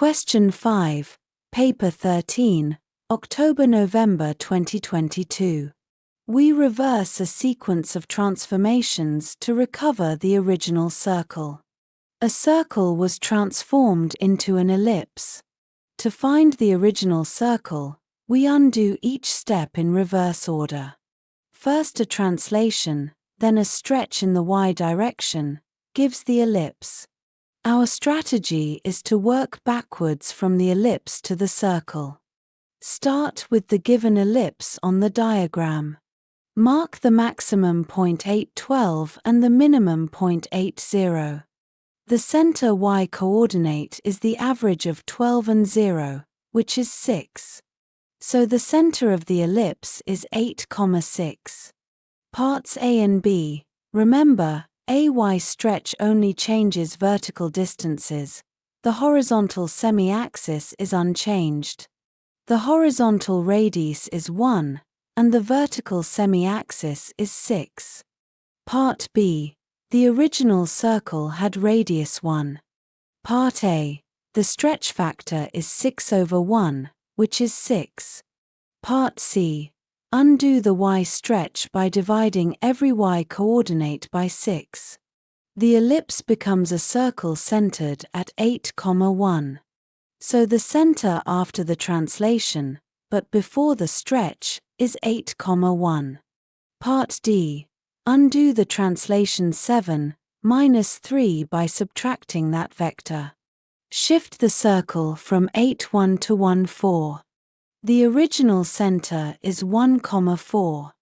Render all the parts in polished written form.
Question 5, Paper 13, October-November 2022. We reverse a sequence of transformations to recover the original circle. A circle was transformed into an ellipse. To find the original circle, we undo each step in reverse order. First a translation, then a stretch in the y direction, gives the ellipse. Our strategy is to work backwards from the ellipse to the circle. Start with the given ellipse on the diagram. Mark the maximum point 812 and the minimum point 80. The center y-coordinate is the average of 12 and 0, which is 6. So the center of the ellipse is 8, 6. Parts A and B. Remember, AY stretch only changes vertical distances. The horizontal semi-axis is unchanged. The horizontal radius is 1, and the vertical semi-axis is 6. Part B. The original circle had radius 1. Part A. The stretch factor is 6/1, which is 6. Part C. Undo the y stretch by dividing every y coordinate by 6. The ellipse becomes a circle centered at 8, 1. So the center after the translation, but before the stretch, is 8, 1. Part D. Undo the translation 7, -3 by subtracting that vector. Shift the circle from 8, 1 to 1, 4. The original center is 1, 4.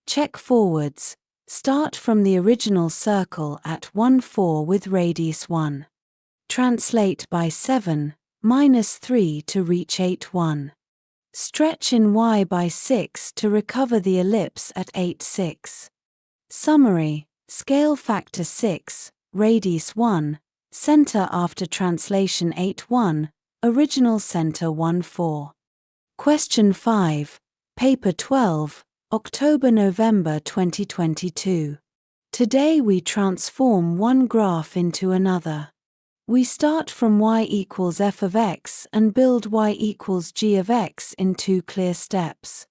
Check forwards. Start from the original circle at 1, 4 with radius 1. Translate by 7, -3 to reach 8, 1. Stretch in y by 6 to recover the ellipse at 8, 6. Summary: scale factor 6, radius 1, center after translation 8, 1, original center 1, 4. Question 5, Paper 12, October-November 2022. Today we transform one graph into another. We start from y equals f of x and build y equals g of x in 2 clear steps.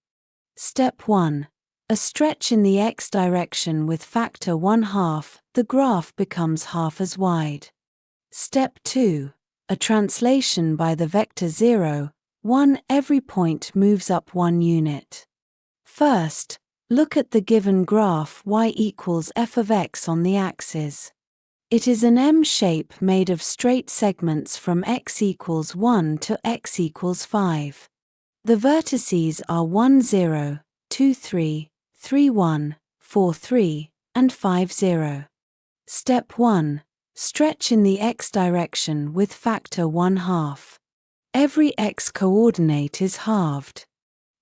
Step 1. A stretch in the x direction with factor 1/2, the graph becomes half as wide. Step 2. A translation by the vector 0, 1, every point moves up 1 unit. First, look at the given graph y equals f of x on the axis. It is an M shape made of straight segments from x equals 1 to x equals 5. The vertices are 1, 0, 2, 3, 3, 1, 4, 3, and 5, 0. Step 1. Stretch in the x direction with factor 1/2. Every x coordinate is halved.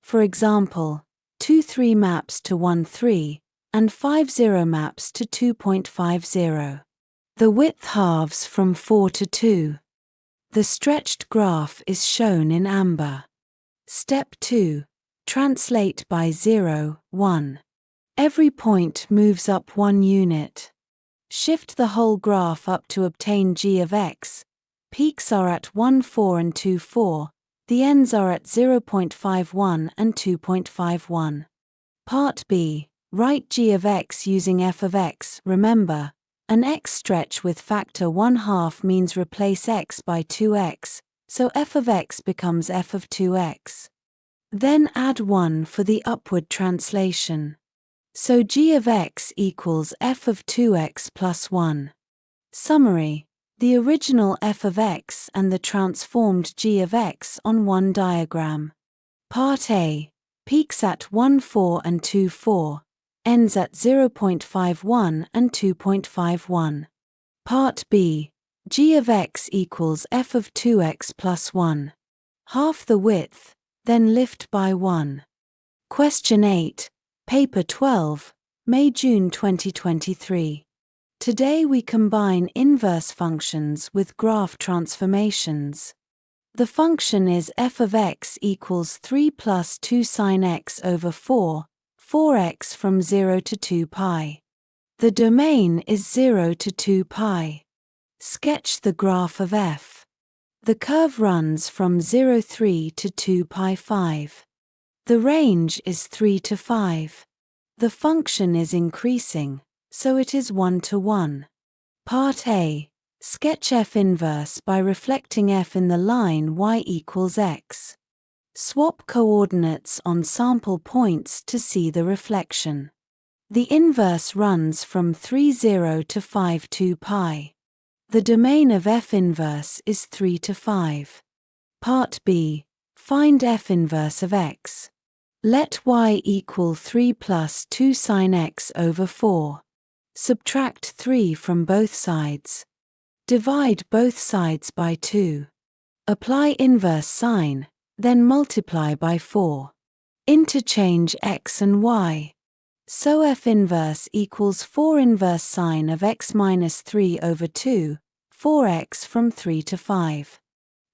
For example, 2, 3 maps to 1, 3, and 5, 0 maps to 2.50. The width halves from 4 to 2. The stretched graph is shown in amber. Step 2. Translate by 0, 1. Every point moves up 1 unit. Shift the whole graph up to obtain g of x. Peaks are at 1, 4 and 2, 4. The ends are at 0.51 and 2.51. Part B. Write g of x using f of x. Remember, an x stretch with factor 1/2 means replace x by 2x, so f of x becomes f of 2x. Then add 1 for the upward translation. So g of x equals f of 2x plus 1. Summary: the original f of x and the transformed g of x on one diagram. Part A. Peaks at 1, 4 and 2, 4. Ends at 0.51 and 2.51. Part B. G of x equals f of 2x plus 1. Half the width, then lift by 1. Question 8, Paper 12, May-June 2023. Today we combine inverse functions with graph transformations. The function is f of x equals 3 plus 2 sine x over 4, 4x from 0 to 2 pi. The domain is 0 to 2 pi. Sketch the graph of f. The curve runs from 0,3 to 2 pi 5. The range is 3 to 5. The function is increasing, so it is 1 to 1. Part A. Sketch f inverse by reflecting f in the line y equals x. Swap coordinates on sample points to see the reflection. The inverse runs from 3,0 to 5,2 pi. The domain of f inverse is 3 to 5. Part B. Find f inverse of x. Let y equal 3 plus 2 sine x over 4. Subtract 3 from both sides. Divide both sides by 2. Apply inverse sine, then multiply by 4. Interchange x and y. So f inverse equals 4 inverse sine of x minus 3 over 2, 4x from 3 to 5.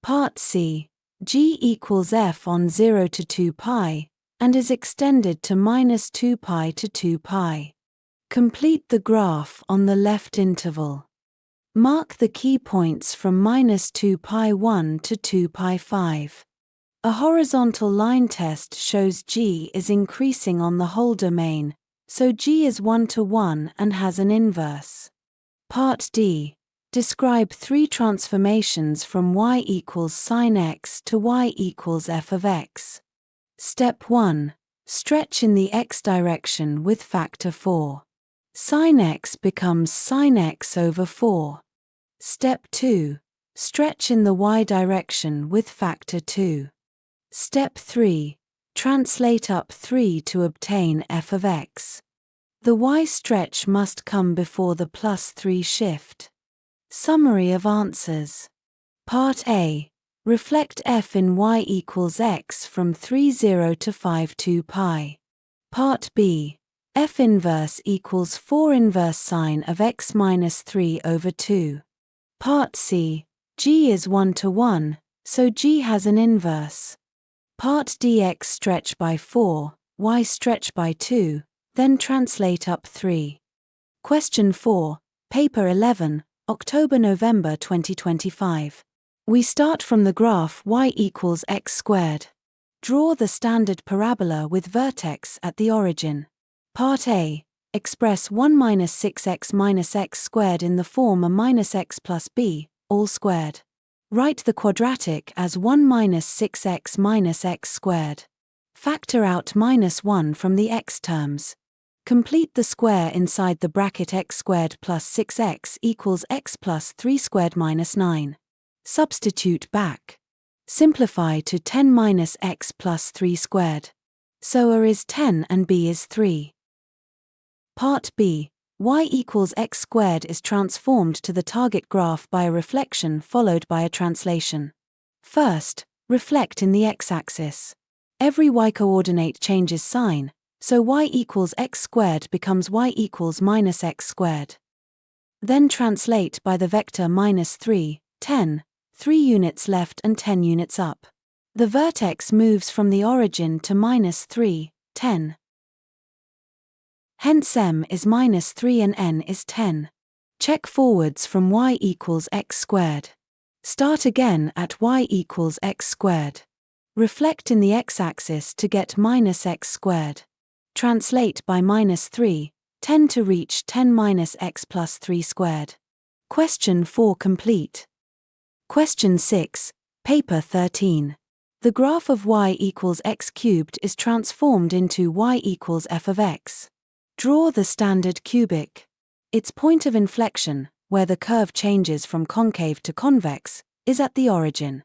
Part C. G equals f on 0 to 2 pi, and is extended to minus 2 pi to 2 pi. Complete the graph on the left interval. Mark the key points from minus 2 pi 1 to 2 pi 5. A horizontal line test shows G is increasing on the whole domain, so G is 1 to 1 and has an inverse. Part D. Describe 3 transformations from y equals sine x to y equals f of x. Step 1. Stretch in the x direction with factor 4. Sine x becomes sine x over 4. Step 2. Stretch in the y direction with factor 2. Step 3. Translate up 3 to obtain f of x. The y stretch must come before the plus 3 shift. Summary of answers. Part A. Reflect f in y equals x from 3,0 to 5,2 pi. Part B. F inverse equals 4 inverse sine of x minus 3 over 2. Part C. G is 1 to 1, so G has an inverse. Part D. X stretch by 4, y stretch by 2, then translate up 3. Question 4, Paper 11, October-November 2025. We start from the graph y equals x squared. Draw the standard parabola with vertex at the origin. Part A. Express 1 minus 6x minus x squared in the form a minus x plus b, all squared. Write the quadratic as 1 minus 6x minus x squared. Factor out minus 1 from the x terms. Complete the square inside the bracket x squared plus 6x equals x plus 3 squared minus 9. Substitute back. Simplify to 10 minus x plus 3 squared. So a is 10 and b is 3. Part B. Y equals x squared is transformed to the target graph by a reflection followed by a translation. First, reflect in the x-axis. Every y coordinate changes sign, so y equals x squared becomes y equals minus x squared. Then translate by the vector minus 3, 10, 3 units left and 10 units up. The vertex moves from the origin to minus 3, 10. Hence m is minus 3 and n is 10. Check forwards from y equals x squared. Start again at y equals x squared. Reflect in the x-axis to get minus x squared. Translate by minus 3, 10 to reach 10 minus x plus 3 squared. Question 4 complete. Question 6, Paper 13. The graph of y equals x cubed is transformed into y equals f of x. Draw the standard cubic. Its point of inflection, where the curve changes from concave to convex, is at the origin.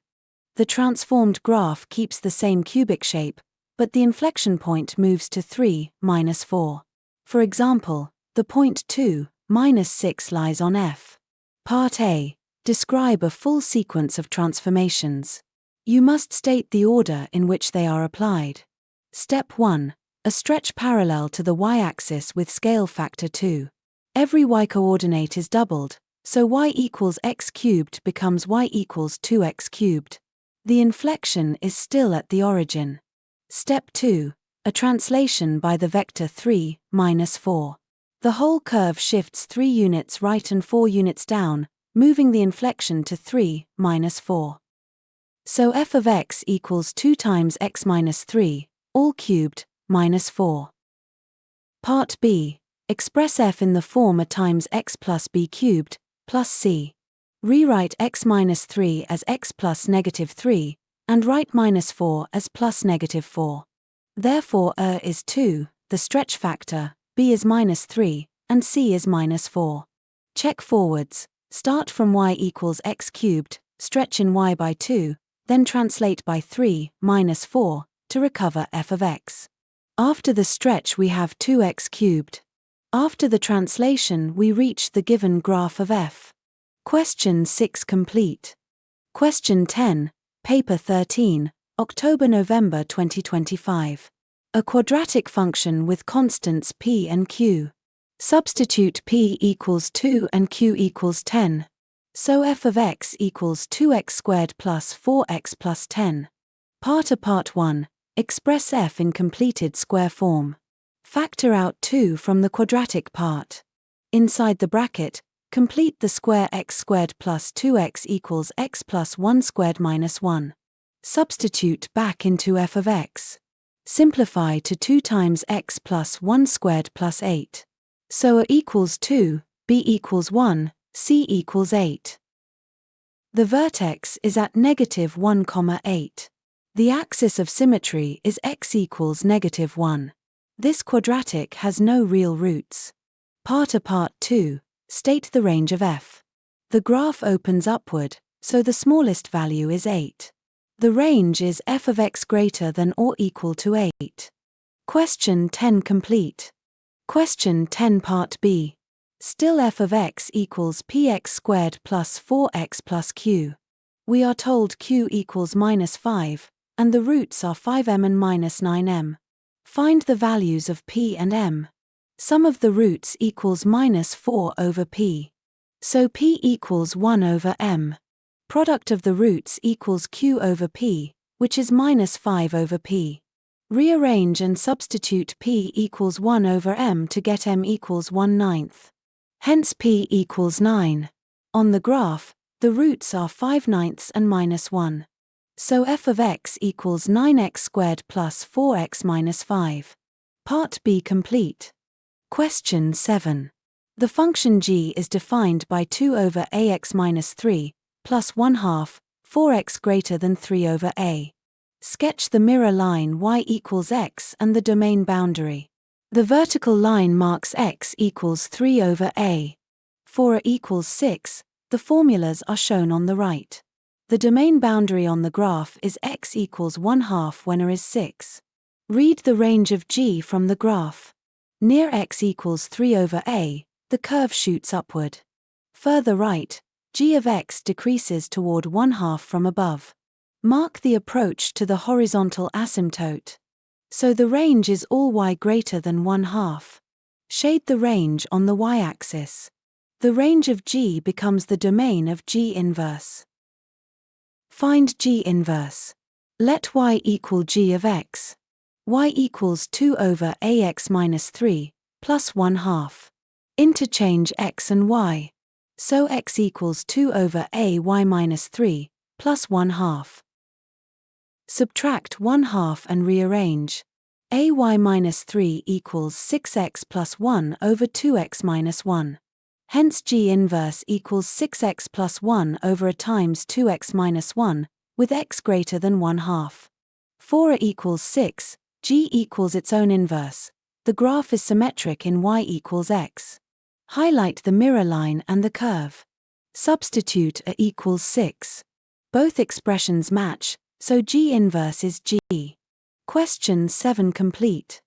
The transformed graph keeps the same cubic shape, but the inflection point moves to 3, minus 4. For example, the point 2, minus 6 lies on f. Part A. Describe a full sequence of transformations. You must state the order in which they are applied. Step 1. A stretch parallel to the y-axis with scale factor 2. Every y-coordinate is doubled, so y equals x cubed becomes y equals 2x cubed. The inflection is still at the origin. Step 2. A translation by the vector 3, minus 4. The whole curve shifts 3 units right and 4 units down, moving the inflection to 3, minus 4. So f of x equals 2 times x minus 3, all cubed, minus 4. Part B. Express f in the form a times x plus b cubed, plus c. Rewrite x minus 3 as x plus negative 3, and write minus 4 as plus negative 4. Therefore a is 2, the stretch factor, b is minus 3, and c is minus 4. Check forwards, start from y equals x cubed, stretch in y by 2, then translate by 3, minus 4, to recover f of x. After the stretch we have 2x cubed. After the translation we reach the given graph of f. Question 6 complete. Question 10, Paper 13, October-November 2025. A quadratic function with constants p and q. Substitute p equals 2 and q equals 10. So f of x equals 2x squared plus 4x plus 10. Part 1. Express f in completed square form. Factor out 2 from the quadratic part. Inside the bracket, complete the square x squared plus 2x equals x plus 1 squared minus 1. Substitute back into f of x. Simplify to 2 times x plus 1 squared plus 8. So a equals 2, b equals 1, c equals 8. The vertex is at negative 1, 8. The axis of symmetry is x equals negative 1. This quadratic has no real roots. Part 2. State the range of f. The graph opens upward, so the smallest value is 8. The range is f of x greater than or equal to 8. Question 10 complete. Question 10 Part B. Still f of x equals px squared plus 4x plus q. We are told q equals minus 5, and the roots are 5m and minus 9m. Find the values of p and m. Sum of the roots equals minus 4 over p. So p equals 1 over m. Product of the roots equals q over p, which is minus 5 over p. Rearrange and substitute p equals 1 over m to get m equals 1/9. Hence p equals 9. On the graph, the roots are 5/9 and minus 1. So f of x equals 9x squared plus 4x minus 5. Part B complete. Question 7. The function g is defined by 2 over ax minus 3, plus 1/2, 4x greater than 3 over a. Sketch the mirror line y equals x and the domain boundary. The vertical line marks x equals 3 over a. For a equals 6, the formulas are shown on the right. The domain boundary on the graph is x equals 1/2 when a is 6. Read the range of g from the graph. Near x equals 3 over a, the curve shoots upward. Further right, g of x decreases toward 1/2 from above. Mark the approach to the horizontal asymptote. So the range is all y greater than 1/2. Shade the range on the y-axis. The range of g becomes the domain of g inverse. Find g inverse. Let y equal g of x. Y equals 2 over ax minus 3, plus 1/2. Interchange x and y. So x equals 2 over ay minus 3, plus 1/2. Subtract 1/2 and rearrange. Ay minus 3 equals 6x plus 1 over 2x minus 1. Hence g inverse equals 6x plus 1 over a times 2x minus 1, with x greater than 1/2. For a equals 6, g equals its own inverse. The graph is symmetric in y equals x. Highlight the mirror line and the curve. Substitute a equals 6. Both expressions match, so g inverse is g. Question 7 complete.